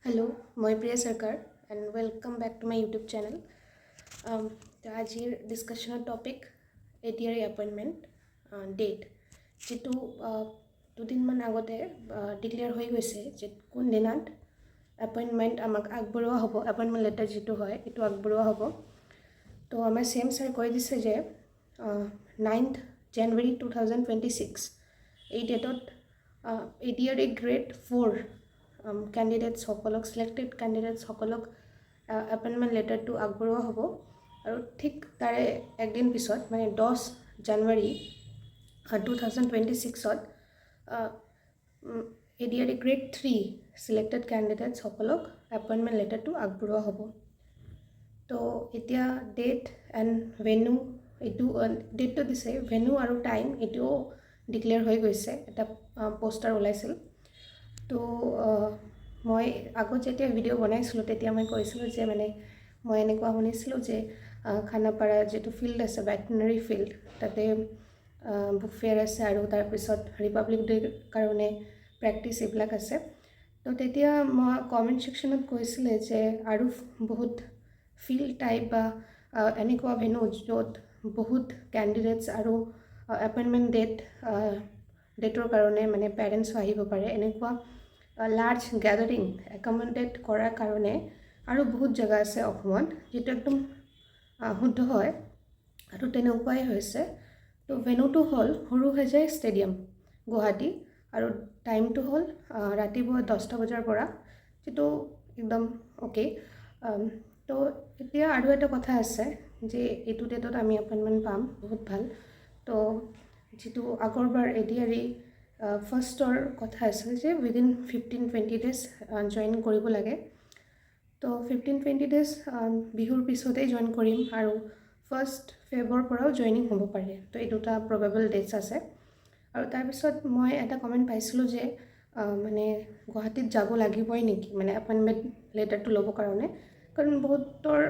Hello, মই প্ৰিয়া সৰকাৰ and welcome back to my YouTube channel. আজিৰ ডিছকাশ্যনৰ topic ADR appointment date যিটো দুদিনমান আগতে ডিক্লেয়াৰ হৈ গৈছে যে কোন দিনাত এপইণ্টমেণ্ট আমাক আগবঢ়োৱা হ'ব, এপইণ্টমেণ্ট লেটাৰ যিটো হয় এইটো আগবঢ়োৱা হ'ব। তো আমাৰ CM ছাৰ কৈ দিছে যে 9th January 2026 এই ডেটত ADR গ্ৰেড 4 কেণ্ডিডেটছ সকলক সিলেক্টেড কেণ্ডিডেটছ সকলক এপইণ্টমেণ্ট লেটাৰটো আগবঢ়োৱা হ'ব আৰু ঠিক তাৰে একদিন পিছত মানে 10 জানুৱাৰী 2026ত ADR গ্ৰেড 3 সিলেক্টেড কেণ্ডিডেটছ সকলক এপইণ্টমেণ্ট লেটাৰটো আগবঢ়োৱা হ'ব। তো এতিয়া ডেট এণ্ড ভেন্যু এইটো ডেটটো দিছে, ভেন্যু আৰু টাইম এইটোও ডিক্লেয়াৰ হৈ গৈছে, এটা পোষ্টাৰ ওলাইছিল। তো মই আগত যেতিয়া ভিডিঅ' বনাইছিলোঁ তেতিয়া মই কৈছিলোঁ যে মানে মই এনেকুৱা শুনিছিলোঁ যে খানাপাৰা যিটো ফিল্ড আছে ভেটেৰিনেৰী ফিল্ড তাতে বুক ফেয়াৰ আছে আৰু তাৰপিছত ৰিপাব্লিক ডে'ৰ কাৰণে প্ৰেক্টিছ এইবিলাক আছে। তো তেতিয়া মই কমেণ্ট ছেকশ্যনত কৈছিলে যে আৰু বহুত ফিল্ড টাইপ বা এনেকুৱা ভেন্যু য'ত বহুত কেণ্ডিডেটছ আৰু এপইণ্টমেণ্ট ডেটৰ কাৰণে মানে পেৰেণ্টছো আহিব পাৰে, এনেকুৱা লাৰ্জ গেদাৰিং একমডেট কৰাৰ কাৰণে আৰু বহুত জেগা আছে অসমত যিটো একদম শুদ্ধ হয় আৰু তেনেকুৱাই হৈছে। তো ভেন্যুটো হ'ল সৰুসজাই ষ্টেডিয়াম গুৱাহাটী আৰু টাইমটো হ'ল ৰাতিপুৱা 10টা বজাৰ পৰা, যিটো একদম অ'কে। তো এতিয়া আৰু এটা কথা আছে যে এইটো ডেটত আমি এপইণ্টমেণ্ট পাম, বহুত ভাল। তো যিটো আগৰবাৰ ADR ফাৰ্ষ্টৰ কথা আছিল যে উইদিন 15-20 ডেজ জইন কৰিব লাগে। তো 15-20 ডেজ বিহুৰ পিছতেই জইন কৰিম আৰু 1st ফেব্ৰুৱাৰীৰ পৰাও জইনিং হ'ব পাৰে। তো এই দুটা প্ৰবেবল ডেটছ আছে। আৰু তাৰপিছত মই এটা কমেণ্ট পাইছিলোঁ যে মানে গুৱাহাটীত যাব লাগিবই নেকি মানে এপইণ্টমেণ্ট লেটাৰটো ল'বৰ কাৰণে, কাৰণ বহুতৰ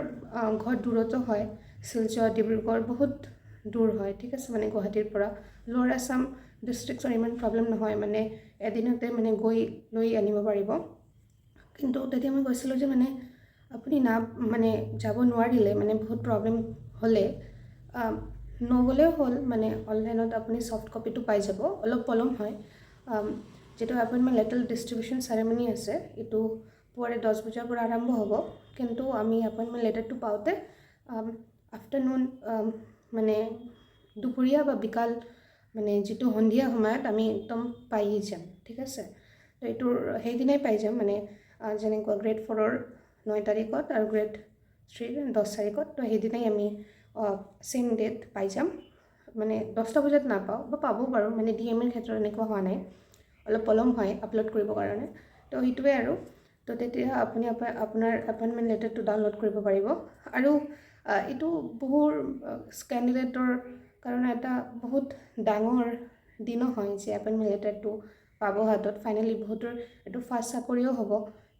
ঘৰ দূৰতো হয়, শিলচৰ ডিব্ৰুগড় বহুত দূৰ হয়, ঠিক আছে। মানে গুৱাহাটীৰ পৰা লোৱাৰ আছাম ডিষ্ট্ৰিক্টছৰ ইমান প্ৰব্লেম নহয়, মানে এদিনতে মানে গৈ লৈ আনিব পাৰিব। কিন্তু তেতিয়া মই কৈছিলোঁ যে মানে আপুনি মানে যাব নোৱাৰিলে মানে বহুত প্ৰব্লেম হ'লে নগ'লেও হ'ল, মানে অনলাইনত আপুনি ছফ্ট কপিটো পাই যাব, অলপ পলম হয়। যিটো এপইণ্টমেণ্ট লেটাৰ ডিষ্ট্ৰিবিউশ্যন চেৰেমনি আছে এইটো পুৱাৰে 10 বজাৰ পৰা আৰম্ভ হ'ব, কিন্তু আমি এপইণ্টমেণ্ট লেটাৰটো পাওঁতে আফটাৰনুন মানে দুপৰীয়া বা বিকাল মানে যিটো সন্ধিয়া সময়ত আমি একদম পাই যাম, ঠিক আছে। তো এইটোৰ সেইদিনাই পাই যাম, মানে যেনেকুৱা গ্ৰেড 4ৰ 9 তাৰিখত আৰু গ্ৰেড 3ৰ 10 তাৰিখত। তো সেইদিনাই আমি ছেইম ডেট পাই যাম, মানে 10টা বজাত নাপাওঁ বা পাবও পাৰোঁ, মানে DMৰ ক্ষেত্ৰত এনেকুৱা হোৱা নাই, অলপ পলম হয় আপলোড কৰিবৰ কাৰণে। তো সেইটোৱে আৰু। তো তেতিয়া আপুনি আপোনাৰ এপইণ্টমেণ্ট লেটাৰটো ডাউনলোড কৰিব পাৰিব। আৰু এইটো বহুত কেণ্ডিডেটৰ কাৰণে এটা বহুত ডাঙৰ দিনো হয় যে এপইণ্টমেণ্ট লেটাৰটো পাব হাতত ফাইনেলি। বহুতৰ এইটো ফাৰ্ষ্ট চাকৰিও হ'ব,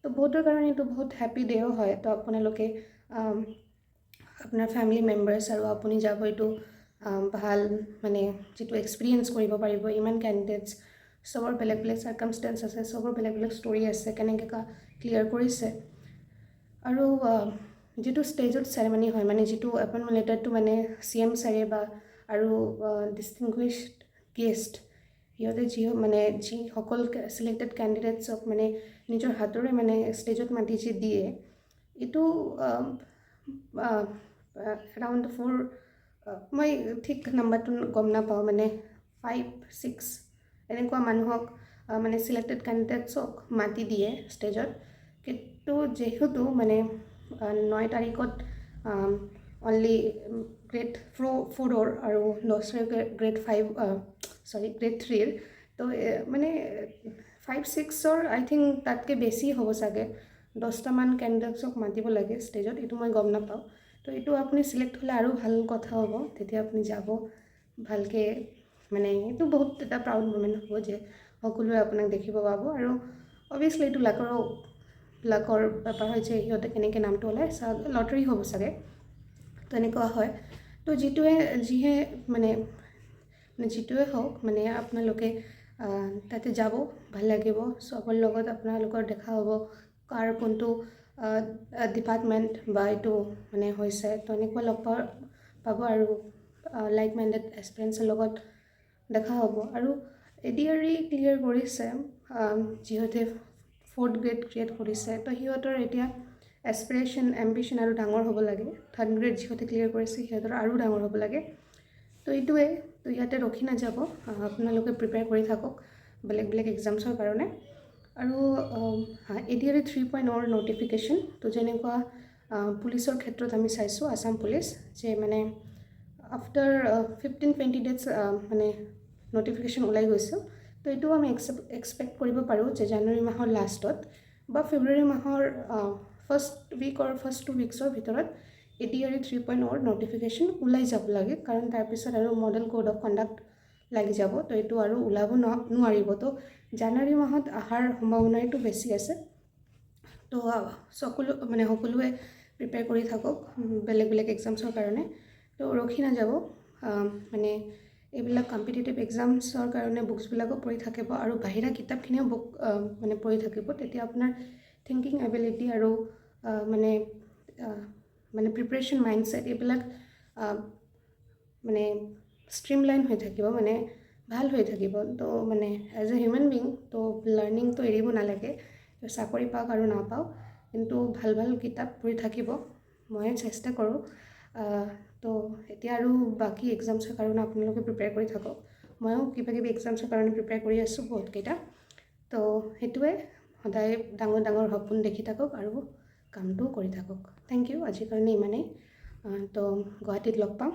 তো বহুতৰ কাৰণে এইটো বহুত হেপী ডে'ও হয়। তো আপোনালোকে আপোনাৰ ফেমিলি মেম্বাৰ্ছ আৰু আপুনি যাব, এইটো ভাল মানে যিটো এক্সপিৰিয়েঞ্চ কৰিব পাৰিব। ইমান কেণ্ডিডেটছ, চবৰ বেলেগ বেলেগ চাৰ্কামষ্টেঞ্চ আছে, চবৰ বেলেগ বেলেগ ষ্টৰি আছে, কেনেকৈ ক্লিয়াৰ কৰিছে। আৰু যিটো ষ্টেজত চেৰেমনি হয়, মানে যিটো এপইণ্টমেণ্ট লেটাৰটো মানে CM ছাৰে বা আৰু ডিষ্টিংগুইছড গেষ্ট সিহঁতে যিসকল চিলেক্টেড কেণ্ডিডেটছক মানে নিজৰ হাতৰে মানে ষ্টেজত মাতি যে দিয়ে, এইটো এৰাউণ্ড 4 মই ঠিক নাম্বাৰটো গম নাপাওঁ, মানে 5-6 এনেকুৱা মানুহক মানে চিলেক্টেড কেণ্ডিডেটছক মাতি দিয়ে ষ্টেজত। কিন্তু যিহেতু মানে 9 তাৰিখত অনলি গ্ৰেড 4ৰ আৰু 10 তাৰিখে গ্ৰেড 3ৰ, তো মানে 5-6ৰ আই থিংক তাতকৈ বেছি হ'ব চাগে, 10টামান কেণ্ডিডেটছক মাতিব লাগে ষ্টেজত, এইটো মই গম নাপাওঁ। তো এইটো আপুনি চিলেক্ট হ'লে আৰু ভাল কথা হ'ব, তেতিয়া আপুনি যাব ভালকৈ, মানে এইটো বহুত এটা প্ৰাউড মমেণ্ট হ'ব যে সকলোৱে আপোনাক দেখিব পাব। আৰু অভিয়াছলি এইটো লাকৰ বেপাৰ হয় যে সিহঁতে কেনেকৈ নামটো ওলাই, লটাৰী হ'ব চাগে, তো এনেকুৱা হয়। তো যিয়ে মানে যিটোৱে হওক, মানে আপোনালোকে তাতে যাব, ভাল লাগিব, চবৰ লগত আপোনালোকৰ দেখা হ'ব, কাৰ কোনটো ডিপাৰ্টমেণ্ট বা এইটো মানে হৈছে, তো এনেকুৱা লগ পাব আৰু লাইক মাইণ্ডেড এক্সপিৰিয়েঞ্চৰ লগত দেখা হ'ব। আৰু ADRE ক্লিয়াৰ কৰিছে যিহঁতে 4th গ্ৰেড ক্ৰিয়েট কৰিছে, তো সিহঁতৰ এতিয়া এছপিৰেশ্যন এম্বিশ্যন আৰু ডাঙৰ হ'ব লাগে। 3rd গ্ৰেড যিহঁতে ক্লিয়াৰ কৰিছে সিহঁতৰ আৰু ডাঙৰ হ'ব লাগে। তো এইটোৱে, তো ইয়াতে ৰখি নাযাব, আপোনালোকে প্ৰিপেয়াৰ কৰি থাকক বেলেগ বেলেগ এক্সামছৰ কাৰণে। আৰু ADRE 3.0 নটিফিকেশ্যন, তো যেনেকুৱা পুলিচৰ ক্ষেত্ৰত আমি চাইছোঁ আছাম পুলিচ যে মানে আফটাৰ 15-20 ডেজ মানে নটিফিকেশ্যন ওলাই গৈছিল। তো এইটোও আমি এক্সপেক্ট কৰিব পাৰোঁ যে জানুৱাৰী মাহৰ লাষ্টত বা ফেব্ৰুৱাৰী মাহৰ ফাৰ্ষ্ট উইক আৰু ফাৰ্ষ্ট 2 উইকছৰ ভিতৰত ADRE 3.0 নটিফিকেশ্যন ওলাই যাব লাগে, কাৰণ তাৰপিছত আৰু মডেল কোড অফ কণ্ডাক্ট লাগি যাব। তো এইটো আৰু ওলাব নোৱাৰিব। তো জানুৱাৰী মাহত অহাৰ সম্ভাৱনাটো বেছি আছে। তো সকলোৱে প্ৰিপেয়াৰ কৰি থাকক বেলেগ বেলেগ এক্সামছৰ কাৰণে। তো ৰখি নাযাব, মানে এইবিলাক কম্পিটিটিভ এক্সামছৰ কাৰণে বুকছবিলাকো পঢ়ি থাকিব আৰু বাহিৰা কিতাপখিনিও মানে পঢ়ি থাকিব। তেতিয়া আপোনাৰ থিংকিং এবিলিটি আৰু মানে প্ৰিপাৰেশ্যন মাইণ্ডছেট এইবিলাক মানে ষ্ট্ৰীমলাইন হৈ থাকিব, মানে ভাল হৈ থাকিব। তো মানে এজ এ হিউমেন বিং তো লাৰ্ণিংটো এৰিব নালাগে। চাকৰি পাওক আৰু নাপাওক, কিন্তু ভাল ভাল কিতাপ পঢ়ি থাকিব, মই চেষ্টা কৰোঁ। তো এতিয়া আৰু বাকী এক্সামছৰ কাৰণে আপোনালোকে প্ৰিপেয়াৰ কৰি থাকক। ময়ো কিবা কিবি এক্সামছৰ কাৰণে প্ৰিপেয়াৰ কৰি আছোঁ বহুতকেইটা। তো সেইটোৱে, সদায় ডাঙৰ ডাঙৰ সপোন দেখি থাকক আৰু কামটো কৰি থাকক। থেংক ইউ, আজিৰ কাৰণে ইমানেই। তো গুৱাহাটীত লগ পাম।